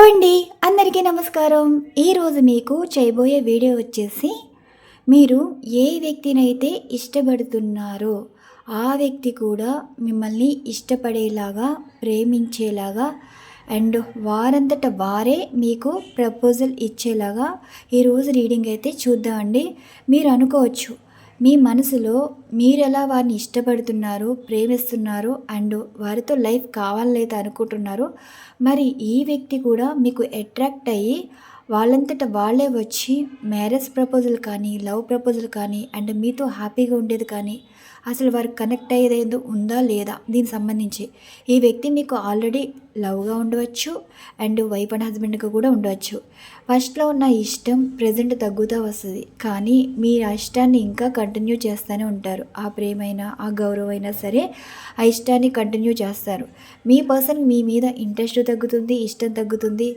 అండి. అందరికీ నమస్కారం. ఈరోజు మీకు చేయబోయే వీడియో వచ్చేసి, మీరు ఏ వ్యక్తినైతే ఇష్టపడుతున్నారో, ఆ వ్యక్తి కూడా మిమ్మల్ని ఇష్టపడేలాగా, ప్రేమించేలాగా అండ్ వారంతట వారే మీకు ప్రపోజల్ ఇచ్చేలాగా ఈరోజు రీడింగ్ అయితే చూద్దామండి. మీరు అనుకోవచ్చు, మీ మనసులో మీరెలా వారిని ఇష్టపడుతున్నారు, ప్రేమిస్తున్నారు అండ్ వారితో లైఫ్ కావాలైతే అనుకుంటున్నారు. మరి ఈ వ్యక్తి కూడా మీకు అట్రాక్ట్ అయ్యి వాళ్ళంతట వాళ్ళే వచ్చి మ్యారేజ్ ప్రపోజల్ కానీ, లవ్ ప్రపోజల్ కానీ అండ్ మీతో హ్యాపీగా ఉండేది కానీ, అసలు వారు కనెక్ట్ అయ్యేదేదో ఉందా లేదా దీనికి సంబంధించి. ఈ వ్యక్తి మీకు ఆల్రెడీ లవ్గా ఉండవచ్చు అండ్ వైఫ్ అండ్ హస్బెండ్గా కూడా ఉండవచ్చు. ఫస్ట్లో ఉన్న ఇష్టం ప్రెజెంట్ తగ్గుతూ వస్తుంది, కానీ మీ ఆ ఇష్టాన్ని ఇంకా కంటిన్యూ చేస్తూనే ఉంటారు. ఆ ప్రేమైనా ఆ గౌరవం అయినా సరే ఆ ఇష్టాన్ని కంటిన్యూ చేస్తారు. మీ పర్సన్ మీ మీద ఇంట్రెస్ట్ తగ్గుతుంది, ఇష్టం తగ్గుతుంది.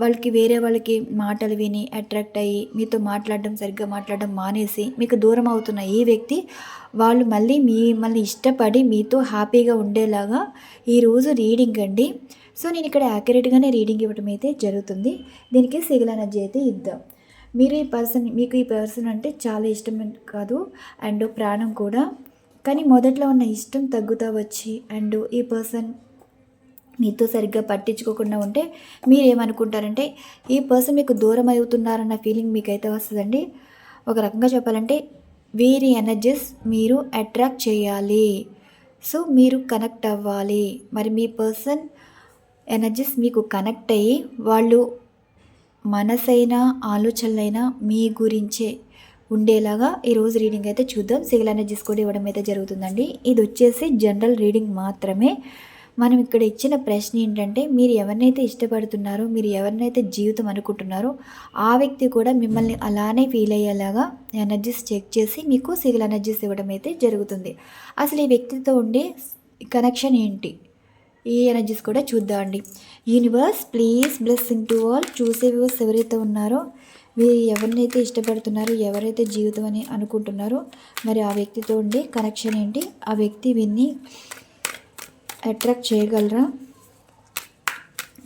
వాళ్ళకి వేరే వాళ్ళకి మాటలు విని అట్రాక్ట్ అయ్యి మీతో సరిగ్గా మాట్లాడడం మానేసి మీకు దూరం అవుతున్న ఈ వ్యక్తి వాళ్ళు మళ్ళీ మిమ్మల్ని ఇష్టపడి మీతో హ్యాపీగా ఉండేలాగా ఈరోజు రీడింగ్ అండి. సో నేను ఇక్కడ యాక్యురేట్గానే రీడింగ్ ఇవ్వడం అయితే జరుగుతుంది. దీనికి సిగిల్ ఎనర్జీ అయితే ఇద్దాం. మీకు ఈ పర్సన్ అంటే చాలా ఇష్టం కాదు అండ్ ప్రాణం కూడా, కానీ మొదట్లో ఉన్న ఇష్టం తగ్గుతూ వచ్చి అండ్ ఈ పర్సన్ మీతో సరిగ్గా పట్టించుకోకుండా ఉంటే మీరేమనుకుంటారంటే ఈ పర్సన్ మీకు దూరం అవుతున్నారన్న ఫీలింగ్ మీకైతే వస్తుందండి. ఒక రకంగా చెప్పాలంటే వీరి ఎనర్జీస్ మీరు అట్రాక్ట్ చేయాలి. సో మీరు కనెక్ట్ అవ్వాలి. మరి మీ పర్సన్ ఎనర్జీస్ మీకు కనెక్ట్ అయ్యి వాళ్ళు మనసైనా ఆలోచనలైనా మీ గురించే ఉండేలాగా ఈరోజు రీడింగ్ అయితే చూద్దాం. సిగిల్ ఎనర్జీస్ కూడా ఇవ్వడం అయితే జరుగుతుందండి. ఇది వచ్చేసి జనరల్ రీడింగ్ మాత్రమే. మనం ఇక్కడ ఇచ్చిన ప్రశ్న ఏంటంటే, మీరు ఎవరినైతే ఇష్టపడుతున్నారో, మీరు ఎవరినైతే జీవితం అనుకుంటున్నారో ఆ వ్యక్తి కూడా మిమ్మల్ని అలానే ఫీల్ అయ్యేలాగా ఎనర్జీస్ చెక్ చేసి మీకు సిగిల్ ఎనర్జీస్ ఇవ్వడం అయితే జరుగుతుంది. అసలు ఈ వ్యక్తితో ఉండే కనెక్షన్ ఏంటి, ఈ ఎనర్జీస్ కూడా చూద్దామండి. Universe please blessing to all. చూసే వ్యూవర్స్ ఎవరైతే ఉన్నారో మీరు ఎవరినైతే ఇష్టపడుతున్నారో, ఎవరైతే జీవితం అని అనుకుంటున్నారో మరి ఆ వ్యక్తితో ఉండే కనెక్షన్ ఏంటి, ఆ వ్యక్తి విన్ని అట్రాక్ట్ చేయగలరా,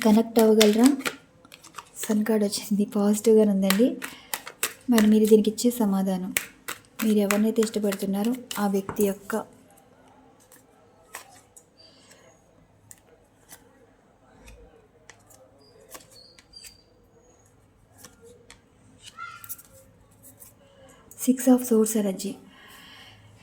కనెక్ట్ అవ్వగలరా. సన్ కార్డ్ వచ్చింది, పాజిటివ్గా ఉందండి. మరి మీరు దీనికి ఇచ్చే సమాధానం, మీరు ఎవరినైతే ఇష్టపడుతున్నారో ఆ వ్యక్తి యొక్క సిక్స్ ఆఫ్ సోర్స్ ఎనర్జీ.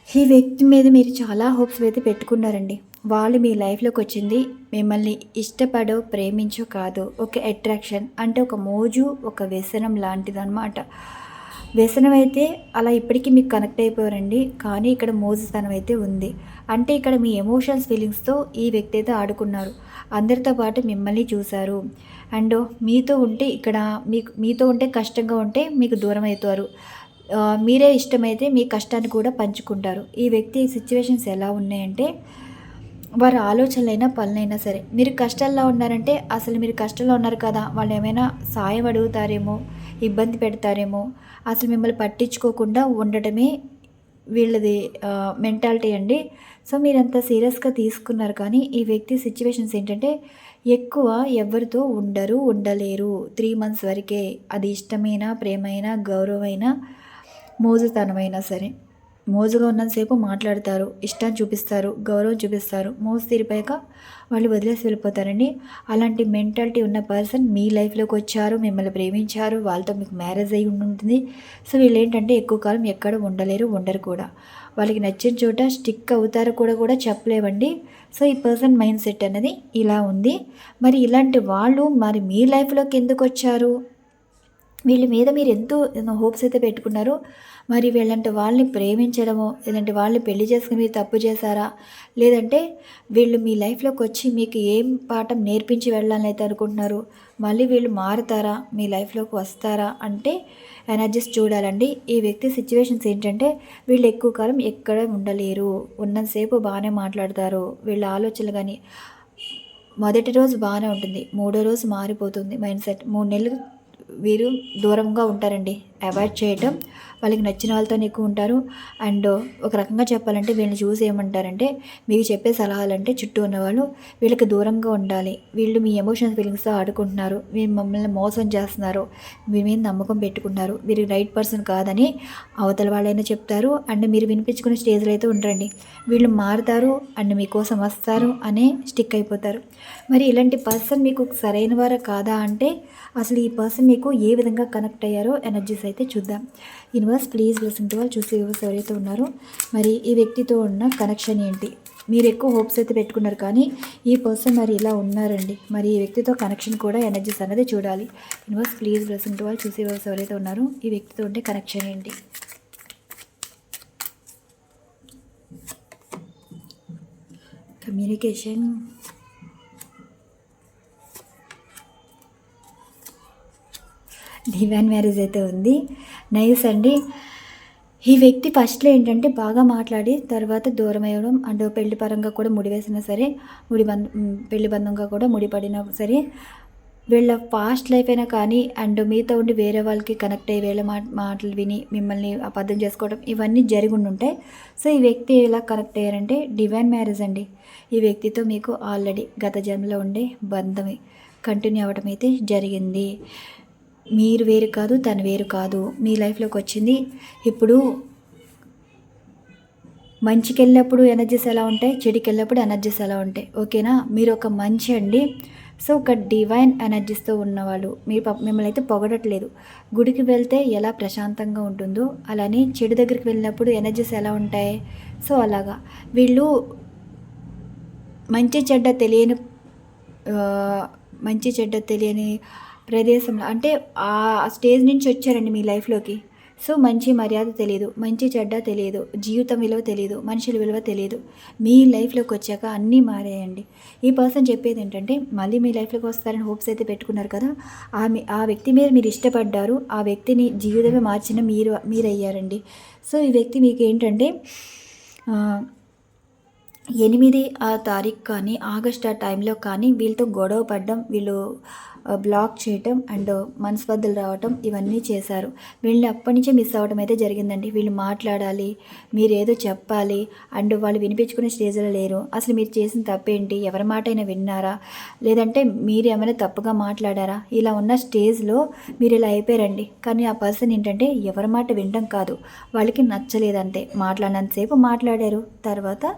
ఈ వ్యక్తి మీద మీరు చాలా హోప్స్ అయితే పెట్టుకున్నారండి. వాళ్ళు మీ లైఫ్లోకి వచ్చింది మిమ్మల్ని ఇష్టపడో ప్రేమించో కాదు, ఒక అట్రాక్షన్ అంటే ఒక మోజు, ఒక వ్యసనం లాంటిదన్నమాట. వ్యసనం అయితే అలా ఇప్పటికీ మీకు కనెక్ట్ అయిపోయారండి, కానీ ఇక్కడ మోజుతనం అయితే ఉంది. అంటే ఇక్కడ మీ ఎమోషన్స్ ఫీలింగ్స్తో ఈ వ్యక్తి అయితే ఆడుకున్నారు. అందరితో పాటు మిమ్మల్ని చూశారు అండ్ మీతో ఉంటే ఇక్కడ మీతో ఉంటే కష్టంగా ఉంటే మీకు దూరం అవుతారు. మీరే ఇష్టమైతే మీ కష్టాన్ని కూడా పంచుకుంటారు. ఈ వ్యక్తి సిచ్యువేషన్స్ ఎలా ఉన్నాయంటే, వారి ఆలోచనలైనా పనులైనా సరే మీరు కష్టాల్లో ఉన్నారంటే అసలు మీరు కష్టంలో ఉన్నారు కదా, వాళ్ళు ఏమైనా సాయం అడుగుతారేమో, ఇబ్బంది పెడతారేమో, అసలు మిమ్మల్ని పట్టించుకోకుండా ఉండటమే వీళ్ళది మెంటాలిటీ అండి. సో మీరంత సీరియస్గా తీసుకున్నారు, కానీ ఈ వ్యక్తి సిచ్యువేషన్స్ ఏంటంటే ఎక్కువ ఎవరితో ఉండలేరు. 3 months వరకే. అది ఇష్టమైనా, ప్రేమైనా, గౌరవమైనా, మోజుతనమైనా సరే. మోజుగా ఉన్నంతసేపు మాట్లాడతారు, ఇష్టాన్ని చూపిస్తారు, గౌరవం చూపిస్తారు. మోజు తీరిపోయాక వాళ్ళు వదిలేసి వెళ్ళిపోతారండి. అలాంటి మెంటాలిటీ ఉన్న పర్సన్ మీ లైఫ్లోకి వచ్చారు, మిమ్మల్ని ప్రేమించారు, వాళ్ళతో మీకు మ్యారేజ్ అయ్యి ఉంటుంది. సో వీళ్ళు ఏంటంటే ఎక్కువ కాలం ఎక్కడ ఉండరు కూడా. వాళ్ళకి నచ్చిన చోట స్టిక్ అవుతారో కూడా చెప్పలేవండి. సో ఈ పర్సన్ మైండ్ సెట్ అనేది ఇలా ఉంది. మరి ఇలాంటి వాళ్ళు మరి మీ లైఫ్లోకి ఎందుకు వచ్చారు, వీళ్ళ మీద మీరు ఎంతో హోప్స్ అయితే పెట్టుకున్నారు. మరి వీళ్ళంటే వాళ్ళని ప్రేమించడమో, లేదంటే వాళ్ళని పెళ్లి చేసుకుని మీరు తప్పు చేశారా, లేదంటే వీళ్ళు మీ లైఫ్లోకి వచ్చి మీకు ఏం పాఠం నేర్పించి వెళ్ళాలని అయితే అనుకుంటున్నారు. మళ్ళీ వీళ్ళు మారుతారా, మీ లైఫ్లోకి వస్తారా అంటే ఎనర్జీస్ చూడాలండి. ఈ వ్యక్తి సిచ్యువేషన్స్ ఏంటంటే వీళ్ళు ఎక్కువ కాలం ఎక్కడ ఉండలేరు. ఉన్నంతసేపు బాగానే మాట్లాడతారు. వీళ్ళ ఆలోచనలు కానీ మొదటి రోజు బాగానే ఉంటుంది, 3వ రోజు మారిపోతుంది మైండ్ సెట్. 3 నెలలు వీరు దూరంగా ఉంటారండి అవాయిడ్ చేయటం. వాళ్ళకి నచ్చిన వాళ్ళతోనే ఎక్కువ ఉంటారు. అండ్ ఒక రకంగా చెప్పాలంటే వీళ్ళని చూసి ఏమంటారంటే, మీకు చెప్పే సలహాలంటే చుట్టూ ఉన్నవాళ్ళు వీళ్ళకి దూరంగా ఉండాలి, వీళ్ళు మీ ఎమోషనల్ ఫీలింగ్స్తో ఆడుకుంటున్నారు, మీరు మమ్మల్ని మోసం చేస్తున్నారు, మీ మీద నమ్మకం పెట్టుకున్నారు, మీరు రైట్ పర్సన్ కాదని అవతల వాళ్ళైనా చెప్తారు. అండ్ మీరు వినిపించుకునే స్టేజ్లో అయితే ఉండరండి. వీళ్ళు మారుతారు అండ్ మీకోసం వస్తారు అనే స్టిక్ అయిపోతారు. మరి ఇలాంటి పర్సన్ మీకు సరైన వారా కాదా అంటే, అసలు ఈ పర్సన్ మీకు ఏ విధంగా కనెక్ట్ అయ్యారో ఎనర్జీస్ అయితే చూద్దాం. యూనివర్స్ ప్లీజ్ లిసన్ టు వాళ్ళు. చూసే వ్యూవర్స్ ఎవరైతే ఉన్నారో మరి ఈ వ్యక్తితో ఉన్న కనెక్షన్ ఏంటి? మీరు ఎక్కువ హోప్స్ అయితే పెట్టుకున్నారు, కానీ ఈ పర్సన్ మరి ఇలా ఉన్నారండి. మరి ఈ వ్యక్తితో కనెక్షన్ కూడా ఎనర్జీస్ అనేది చూడాలి. యూనివర్స్ ప్లీజ్ లిసన్ టు వాళ్ళు. చూసే వ్యూవర్స్ ఎవరైతే ఉన్నారో ఈ వ్యక్తితో ఉండే కనెక్షన్ ఏంటి? కమ్యూనికేషన్, డివైన్ మ్యారేజ్ అయితే ఉంది. నైస్ అండి. ఈ వ్యక్తి ఫస్ట్లో ఏంటంటే బాగా మాట్లాడి తర్వాత దూరం అయ్యడం, అండ్ పెళ్లి పరంగా కూడా ముడివేసినా సరే, పెళ్లి బంధంగా కూడా ముడిపడినా సరే, వీళ్ళ పాస్ట్ లైఫ్ అయినా కానీ అండ్ మీతో ఉండి వేరే వాళ్ళకి కనెక్ట్ అయ్యి వీళ్ళ మాటలు విని మిమ్మల్ని అబద్ధం చేసుకోవడం ఇవన్నీ జరిగి ఉంటాయి. సో ఈ వ్యక్తి ఎలా కనెక్ట్ అయ్యారంటే డివైన్ మ్యారేజ్ అండి. ఈ వ్యక్తితో మీకు ఆల్రెడీ గత జన్మలో ఉండే బంధమే కంటిన్యూ అవ్వడం అయితే జరిగింది. మీరు వేరు కాదు, తను వేరు కాదు, మీ లైఫ్లోకి వచ్చింది. ఇప్పుడు మంచికి వెళ్ళినప్పుడు ఎనర్జీస్ ఎలా ఉంటాయి, చెడుకి వెళ్ళినప్పుడు ఎనర్జీస్ ఎలా ఉంటాయి, ఓకేనా? మీరు ఒక మంచి అండి. సో ఒక డివైన్ ఎనర్జీస్తో ఉన్నవాళ్ళు. మిమ్మల్ని అయితే పొగడట్లేదు. గుడికి వెళ్తే ఎలా ప్రశాంతంగా ఉంటుందో అలానే చెడు దగ్గరికి వెళ్ళినప్పుడు ఎనర్జీస్ ఎలా ఉంటాయి. సో అలాగా వీళ్ళు మంచి చెడ్డ తెలియని ప్రదేశంలో అంటే ఆ స్టేజ్ నుంచి వచ్చారండి మీ లైఫ్లోకి. సో మంచి మర్యాద తెలియదు, మంచి చెడ్డ తెలియదు, జీవితం విలువ తెలియదు, మనుషుల విలువ తెలియదు. మీ లైఫ్లోకి వచ్చాక అన్నీ మారాయండి. ఈ పర్సన్ చెప్పేది ఏంటంటే మళ్ళీ మీ లైఫ్లోకి వస్తారని హోప్స్ అయితే పెట్టుకున్నారు కదా, ఆ వ్యక్తి మీద మీరు ఇష్టపడ్డారు, ఆ వ్యక్తిని జీవితమే మార్చిన మీరయ్యారండి. సో ఈ వ్యక్తి మీకు ఏంటంటే 8 తారీఖు కానీ ఆగస్ట్ ఆ టైంలో కానీ వీళ్ళతో గొడవ పడడం, వీళ్ళు బ్లాక్ చేయటం అండ్ మనస్పర్ధలు రావటం ఇవన్నీ చేశారు. వీళ్ళని అప్పటి నుంచే మిస్ అవ్వడం అయితే జరిగిందండి. వీళ్ళు మాట్లాడాలి, మీరు ఏదో చెప్పాలి అండ్ వాళ్ళు వినిపించుకునే స్టేజ్లో లేరు. అసలు మీరు చేసిన తప్పేంటి, ఎవరి మాట అయినా విన్నారా, లేదంటే మీరు ఏమైనా తప్పుగా మాట్లాడారా, ఇలా ఉన్న స్టేజ్లో మీరు ఇలా అయిపోయారండి. కానీ ఆ పర్సన్ ఏంటంటే ఎవరి మాట వినడం కాదు, వాళ్ళకి నచ్చలేదంతే. మాట్లాడినంతసేపు మాట్లాడారు, తర్వాత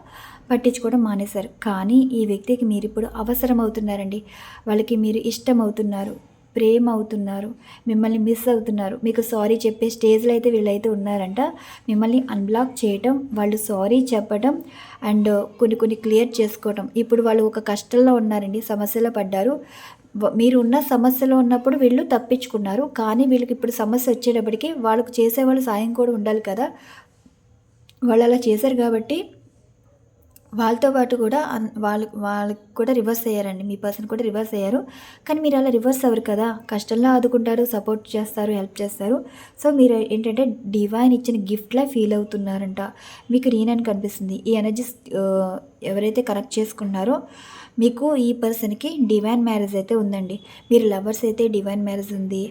పట్టించుకోవడం మానేశారు. కానీ ఈ వ్యక్తికి మీరు ఇప్పుడు అవసరం అవుతున్నారండి. వాళ్ళకి మీరు ఇష్టం అవుతున్నారు, ప్రేమ అవుతున్నారు, మిమ్మల్ని మిస్ అవుతున్నారు. మీకు సారీ చెప్పే స్టేజ్లో అయితే వీళ్ళైతే ఉన్నారంట. మిమ్మల్ని అన్బ్లాక్ చేయటం, వాళ్ళు సారీ చెప్పడం అండ్ కొన్ని క్లియర్ చేసుకోవటం. ఇప్పుడు వాళ్ళు ఒక కష్టంలో ఉన్నారండి, సమస్యలో పడ్డారు. మీరు ఉన్న సమస్యలో ఉన్నప్పుడు వీళ్ళు తప్పించుకున్నారు. కానీ వీళ్ళకి ఇప్పుడు సమస్య వచ్చేటప్పటికి వాళ్ళకు చేసేవాళ్ళు సాయం కూడా ఉండాలి కదా. వాళ్ళు అలా చేశారు కాబట్టి వాళ్ళతో పాటు కూడా వాళ్ళకి కూడా రివర్స్ అయ్యారండి. మీ పర్సన్ కూడా రివర్స్ అయ్యారు. కానీ మీరు అలా రివర్స్ అవ్వరు కదా, కష్టంలో ఆదుకుంటారు, సపోర్ట్ చేస్తారు, హెల్ప్ చేస్తారు. సో మీరు ఏంటంటే డివైన్ ఇచ్చిన గిఫ్ట్లా ఫీల్ అవుతున్నారంట. మీకు నేనని కనిపిస్తుంది. ఈ ఎనర్జీస్ ఎవరైతే కనెక్ట్ చేసుకున్నారో మీకు ఈ పర్సన్కి డివైన్ మ్యారేజ్ అయితే ఉందండి. మీరు లవర్స్ అయితే డివైన్ మ్యారేజ్ ఉంది,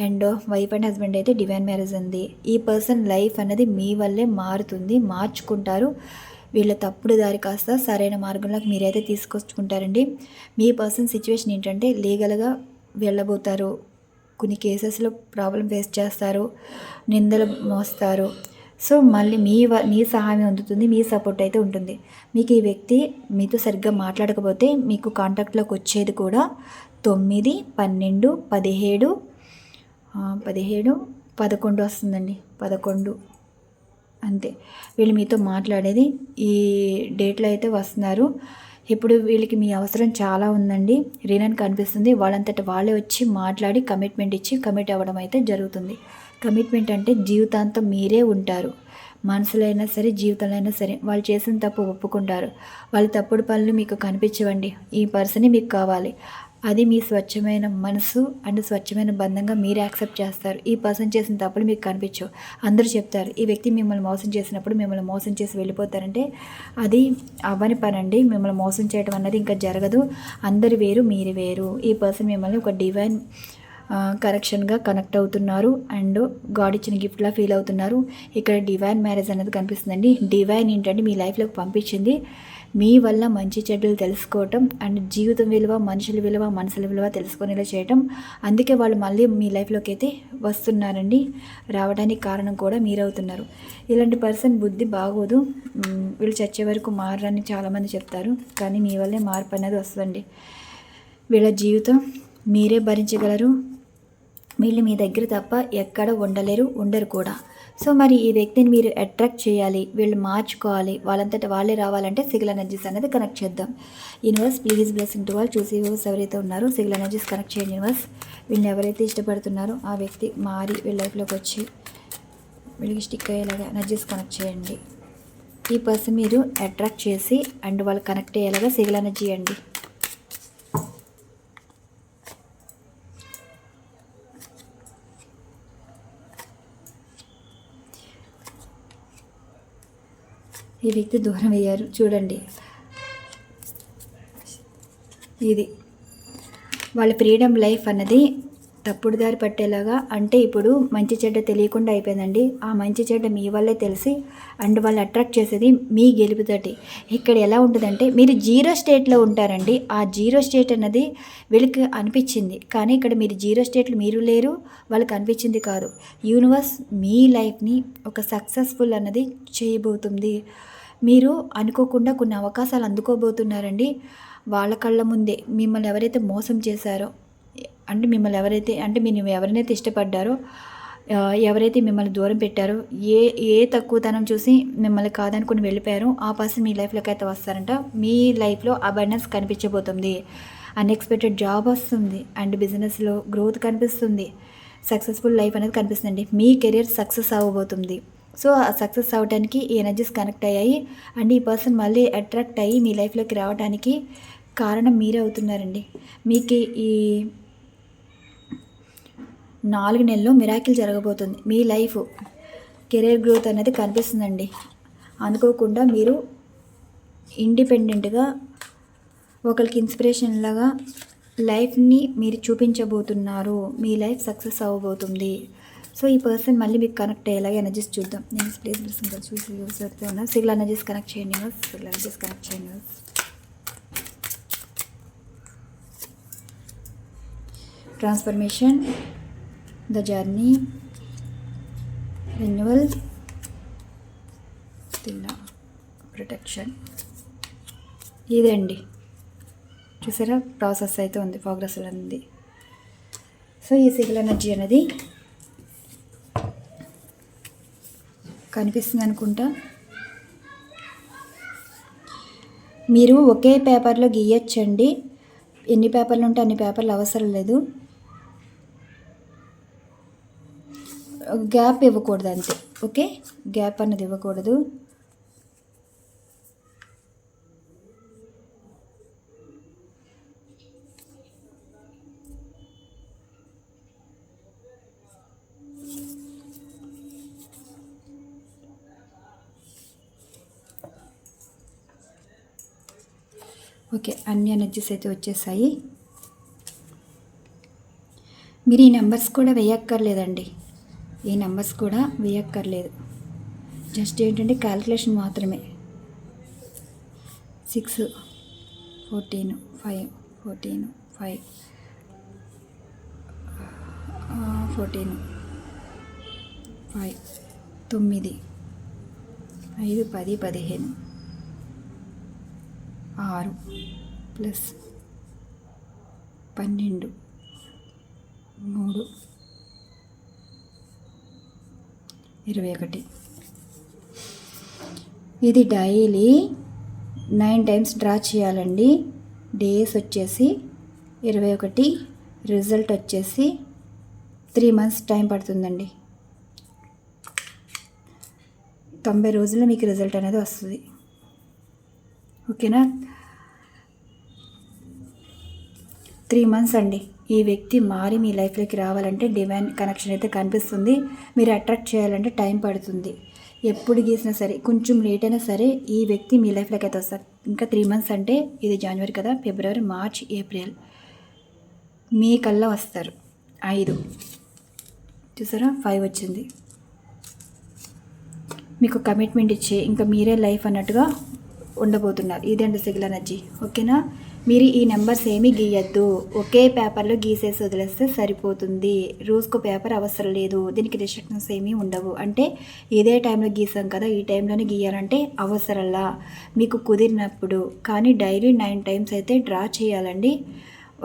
అండ్ వైఫ్ అండ్ హస్బెండ్ అయితే డివైన్ మ్యారేజ్ ఉంది. ఈ పర్సన్ లైఫ్ అనేది మీ వల్లే మారుతుంది, మార్చుకుంటారు. వీళ్ళ తప్పుడు దారి కాస్త సరైన మార్గంలోకి మీరైతే తీసుకొచ్చుకుంటారండి. మీ పర్సన్ సిచ్యువేషన్ ఏంటంటే లీగల్గా వెళ్ళబోతారు, కొన్ని కేసెస్లో ప్రాబ్లం ఫేస్ చేస్తారు, నిందలు మోస్తారు. సో మళ్ళీ మీ సహాయం అందుతుంది, మీ సపోర్ట్ అయితే ఉంటుంది. మీకు ఈ వ్యక్తి మీతో సరిగ్గా మాట్లాడకపోతే మీకు కాంటాక్ట్లోకి వచ్చేది కూడా 9, 12, 17, 11 వస్తుందండి. 11 అంతే వీళ్ళు మీతో మాట్లాడేది. ఈ డేట్లో అయితే వస్తున్నారు. ఇప్పుడు వీళ్ళకి మీ అవసరం చాలా ఉందండి. రీనని కనిపిస్తుంది. వాళ్ళంతట వాళ్ళే వచ్చి మాట్లాడి కమిట్మెంట్ ఇచ్చి కమిట్ అవ్వడం అయితే జరుగుతుంది. కమిట్మెంట్ అంటే జీవితాంతం మీరే ఉంటారు. మనసులో అయినా సరే, జీవితంలో అయినా సరే వాళ్ళు చేసిన తప్పు ఒప్పుకుంటారు. వాళ్ళ తప్పుడు పనులు మీకు కనిపించవండి. ఈ పర్సనే మీకు కావాలి. అది మీ స్వచ్ఛమైన మనసు అండ్ స్వచ్ఛమైన బంధంగా మీరు యాక్సెప్ట్ చేస్తారు. ఈ పర్సన్ చేసిన తప్పులు మీకు కనిపించవు. అందరూ చెప్తారు ఈ వ్యక్తి మిమ్మల్ని మోసం చేసినప్పుడు మిమ్మల్ని మోసం చేసి వెళ్ళిపోతారంటే అది అవ్వని పని అండి. మిమ్మల్ని మోసం చేయడం అన్నది ఇంకా జరగదు. అందరు వేరు, మీరు వేరు. ఈ పర్సన్ మిమ్మల్ని ఒక డివైన్ కరెక్షన్గా కనెక్ట్ అవుతున్నారు అండ్ గాడ్ ఇచ్చిన గిఫ్ట్లా ఫీల్ అవుతున్నారు. ఇక్కడ డివైన్ మ్యారేజ్ అనేది కనిపిస్తుందండి. డివైన్ ఏంటంటే మీ లైఫ్లోకి పంపించింది మీ వల్ల మంచి చెడ్డలు తెలుసుకోవటం అండ్ జీవితం విలువ, మనుషుల విలువ, మనసుల విలువ తెలుసుకునేలా చేయటం. అందుకే వాళ్ళు మళ్ళీ మీ లైఫ్లోకి అయితే వస్తున్నారండి. రావడానికి కారణం కూడా మీరవుతున్నారు. ఇలాంటి పర్సన్ బుద్ధి బాగోదు, వీళ్ళు చచ్చే వరకు మారని చాలామంది చెప్తారు, కానీ మీ వల్లే మార్పు అనేది వస్తుందండి. వీళ్ళ జీవితం మీరే భరించగలరు. వీళ్ళు మీ దగ్గర తప్ప ఎక్కడ ఉండలేరు, ఉండరు కూడా. సో మరి ఈ వ్యక్తిని మీరు అట్రాక్ట్ చేయాలి, వీళ్ళు మార్చుకోవాలి, వాళ్ళంతటా వాళ్ళే రావాలంటే సిగిల్ ఎనర్జీస్ అనేది కనెక్ట్ చేద్దాం. యూనివర్స్ ప్లీజ్ బ్లెస్సింగ్ టు వాళ్ళు. చూసి వ్యూవర్స్ ఎవరైతే ఉన్నారో సిగిల్ ఎనర్జీస్ కనెక్ట్ చేయండి. యూనివర్స్ వీళ్ళని ఎవరైతే ఇష్టపడుతున్నారో ఆ వ్యక్తి మారి వీళ్ళ లైఫ్లోకి వచ్చి వీళ్ళకి స్టిక్ అయ్యేలాగా ఎనర్జీస్ కనెక్ట్ చేయండి. ఈ పర్సన్ మీరు అట్రాక్ట్ చేసి అండ్ వాళ్ళు కనెక్ట్ అయ్యేలాగా సిగిల్ ఎనర్జీ అండి. ఈ వ్యక్తి దూరం అయ్యారు చూడండి. ఇది వాళ్ళ ఫ్రీడమ్ లైఫ్ అన్నది తప్పుడు దారి పట్టేలాగా, అంటే ఇప్పుడు మంచి చెడ్డ తెలియకుండా అయిపోయిందండి. ఆ మంచి చెడ్డ మీ వల్లే తెలిసి అండ్ వాళ్ళు అట్రాక్ట్ చేసేది మీ గెలుపుతోటి. ఇక్కడ ఎలా ఉంటుందంటే మీరు జీరో స్టేట్లో ఉంటారండి. ఆ జీరో స్టేట్ అన్నది వీళ్ళకి అనిపించింది, కానీ ఇక్కడ మీరు జీరో స్టేట్లో మీరు లేరు, వాళ్ళకి అనిపించింది కాదు. యూనివర్స్ మీ లైఫ్ని ఒక సక్సెస్ఫుల్ అన్నది చేయబోతుంది. మీరు అనుకోకుండా కొన్ని అవకాశాలు అందుకోబోతున్నారండి. వాళ్ళ కళ్ళ ముందే మిమ్మల్ని ఎవరైతే మోసం చేశారో, అంటే మిమ్మల్ని ఎవరైతే అంటే మీరు ఎవరినైతే ఇష్టపడ్డారో, ఎవరైతే మిమ్మల్ని దూరం పెట్టారో, ఏ తక్కువతనం చూసి మిమ్మల్ని కాదనుకుని వెళ్ళిపోయారో ఆ పర్సన్ మీ లైఫ్లోకి అయితే వస్తారంట. మీ లైఫ్లో అబండెన్స్ కనిపించబోతుంది, అన్ఎక్స్పెక్టెడ్ జాబ్ వస్తుంది అండ్ బిజినెస్లో గ్రోత్ కనిపిస్తుంది, సక్సెస్ఫుల్ లైఫ్ అనేది కనిపిస్తుంది. మీ కెరీర్ సక్సెస్ అవ్వబోతుంది. సో ఆ సక్సెస్ అవ్వడానికి ఈ ఎనర్జీస్ కనెక్ట్ అయ్యాయి అండ్ ఈ పర్సన్ మళ్ళీ అట్రాక్ట్ అయ్యి మీ లైఫ్లోకి రావడానికి కారణం మీరే అవుతున్నారండి. మీకు ఈ 4 నెలల్లో మిరాకిల్ జరగబోతుంది. మీ లైఫ్ కెరీర్ గ్రోత్ అనేది కనిపిస్తుందండి. అనుకోకుండా మీరు ఇండిపెండెంట్గా ఒకరికి ఇన్స్పిరేషన్ లాగా లైఫ్ని మీరు చూపించబోతున్నారు. మీ లైఫ్ సక్సెస్ అవ్వబోతుంది. సో ఈ పర్సన్ మళ్ళీ మీకు కనెక్ట్ అయ్యేలాగా ఎనర్జీస్ చూద్దాం. నేను ప్లేస్ బ్లెస్సింగ్ చూసి యూస్ అవుతూ ఉన్నా. సిగిల్ ఎనర్జీస్ కనెక్ట్ చేయండి. సిగిల్ ఎనర్జీస్ కనెక్ట్ చేయండి. Transformation, the journey, renewal, protection. ఇదండి చూసారా, ప్రాసెస్ అయితే ఉంది, ప్రోగ్రెస్ ఉంది. సో ఈ సిగిల్ ఎనర్జీ అనేది కనిపిస్తుంది అనుకుంటా. మీరు ఒకే పేపర్లో గీయచ్చండి, ఎన్ని పేపర్లు ఉంటే అన్ని పేపర్లు అవసరం లేదు. గ్యాప్ ఇవ్వకూడదు అంతే. ఓకే, గ్యాప్ అన్నది ఇవ్వకూడదు. ఓకే, అన్ని ఎనర్జీస్ అయితే వచ్చేసాయి. మీరు ఈ నెంబర్స్ కూడా వేయక్కర్లేదండి, ఈ నెంబర్స్ కూడా వేయక్కర్లేదు. జస్ట్ ఏంటంటే క్యాలిక్యులేషన్ మాత్రమే. 6 14 5 14 5 14 5 9 5 10 15 6 ప్లస్ 12 3 21. ఇది డైలీ 9 టైమ్స్ డ్రా చేయాలండి. డేస్ వచ్చేసి 21, రిజల్ట్ వచ్చేసి 3 మంత్స్ టైం పడుతుందండి. 90 రోజుల్లో మీకు రిజల్ట్ అనేది వస్తుంది. ఓకేనా, 3 మంత్స్ అండి. ఈ వ్యక్తి మారి మీ లైఫ్లోకి రావాలంటే డివైన్ కనెక్షన్ అయితే కనిపిస్తుంది. మీరు అట్రాక్ట్ చేయాలంటే టైం పడుతుంది. ఎప్పుడు గీసినా సరే, కొంచెం లేట్ అయినా సరే ఈ వ్యక్తి మీ లైఫ్లోకి అయితే వస్తారు. ఇంకా 3 మంత్స్ అంటే ఇది జనవరి కదా, ఫిబ్రవరి, మార్చ్, ఏప్రిల్ మీ కల్లా వస్తారు. 5 చూసారా 5 వచ్చింది. మీకు కమిట్మెంట్ ఇచ్చి ఇంకా మీరే లైఫ్ అన్నట్టుగా ఉండబోతున్నారు. ఇదండి సింగిల్ ఎనర్జీ. ఓకేనా? మీరు ఈ నెంబర్స్ ఏమీ గీయద్దు, ఒకే పేపర్లో గీసేసి వదిలేస్తే సరిపోతుంది. రోజుకో పేపర్ అవసరం లేదు. దీనికి రిస్ట్రిక్షన్స్ ఏమీ ఉండవు. అంటే ఇదే టైంలో గీసాం కదా, ఈ టైంలోనే గీయాలంటే అవసరంలా, మీకు కుదిరినప్పుడు. కానీ డైలీ 9 టైమ్స్ అయితే డ్రా చేయాలండి.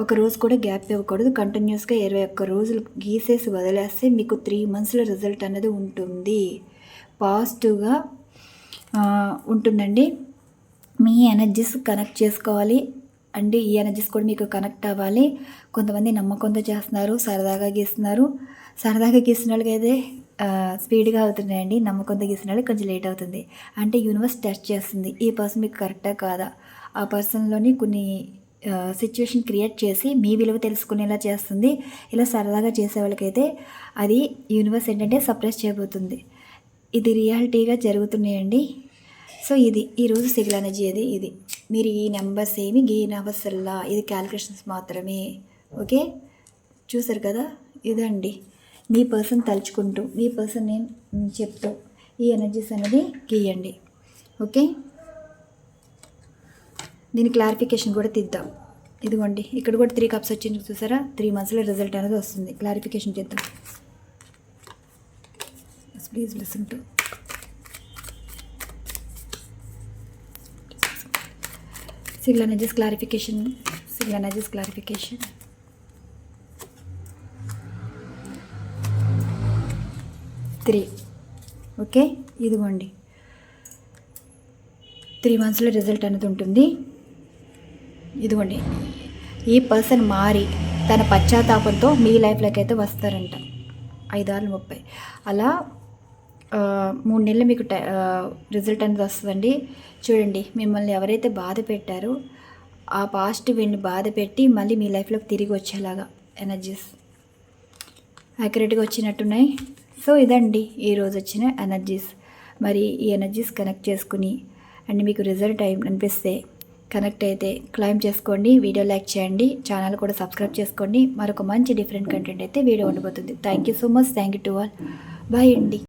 ఒక రోజు కూడా గ్యాప్ ఇవ్వకూడదు. కంటిన్యూస్గా 21 రోజులు గీసేసి వదిలేస్తే మీకు 3 మంత్స్లో రిజల్ట్ అనేది ఉంటుంది. పాజిటివ్గా ఉంటుందండి. మీ ఎనర్జీస్ కనెక్ట్ చేసుకోవాలి అండి. ఈ ఎనర్జీస్ కూడా మీకు కనెక్ట్ అవ్వాలి. కొంతమంది నమ్మకంతో చేస్తున్నారు, సరదాగా గీస్తున్నారు. సరదాగా గీసిన వాళ్ళకైతే స్పీడ్గా అవుతున్నాయండి. నమ్మకంతో గీసిన వాళ్ళకి కొంచెం లేట్ అవుతుంది. అంటే యూనివర్స్ టెస్ట్ చేస్తుంది, ఈ పర్సన్ మీకు కరెక్టా కాదా. ఆ పర్సన్లోని కొన్ని సిచ్యువేషన్ క్రియేట్ చేసి మీ విలువ తెలుసుకునేలా చేస్తుంది. ఇలా సరదాగా చేసే వాళ్ళకైతే అది యూనివర్స్ ఏంటంటే సర్ప్రైజ్ చేయబోతుంది. ఇది రియాలిటీగా జరుగుతున్నాయండి. సో ఇది ఈరోజు సింగిల్ ఎనర్జీ అది. ఇది మీరు ఈ నెంబర్స్ ఏమి గీయన అవసరంలా, ఇది క్యాలిక్యులేషన్స్ మాత్రమే. ఓకే, చూసారు కదా, ఇదండి మీ పర్సన్ తలుచుకుంటూ, మీ పర్సన్ నేను చెప్తూ ఈ ఎనర్జీస్ అనేది గీయండి. ఓకే, దీని క్లారిఫికేషన్ కూడా తీద్దాం. ఇదిగోండి ఇక్కడ కూడా 3 కప్స్ వచ్చింది చూసారా. 3 మంత్స్లో రిజల్ట్ అనేది వస్తుంది. క్లారిఫికేషన్ చేద్దాం. Please listen to single energies clarification. Single energies clarification. Three. Okay, ఇదిగోండి 3 మంత్స్లో రిజల్ట్ అనేది ఉంటుంది. ఇదిగోండి ఈ పర్సన్ మారి తన పశ్చాత్తాపంతో మీ లైఫ్లోకి అయితే వస్తారంట. 5 6 30 అలా 3 నెలలు మీకు రిజల్ట్ అనేది వస్తుందండి. చూడండి, మిమ్మల్ని ఎవరైతే బాధ పెట్టారో ఆ పాస్ట్ వీళ్ళని బాధ పెట్టి మళ్ళీ మీ లైఫ్లోకి తిరిగి వచ్చేలాగా ఎనర్జీస్ యాక్యురేట్గా వచ్చినట్టున్నాయి. సో ఇదండి ఈరోజు వచ్చిన ఎనర్జీస్. మరి ఈ ఎనర్జీస్ కనెక్ట్ చేసుకుని అండ్ మీకు రిజల్ట్ అనిపిస్తే కనెక్ట్ అయితే క్లైమ్ చేసుకోండి. వీడియో లైక్ చేయండి, ఛానల్ కూడా సబ్స్క్రైబ్ చేసుకోండి. మరొక మంచి డిఫరెంట్ కంటెంట్ అయితే వీడియో ఉండబోతుంది. Thank you so much. Thank you to all. Bye అండి.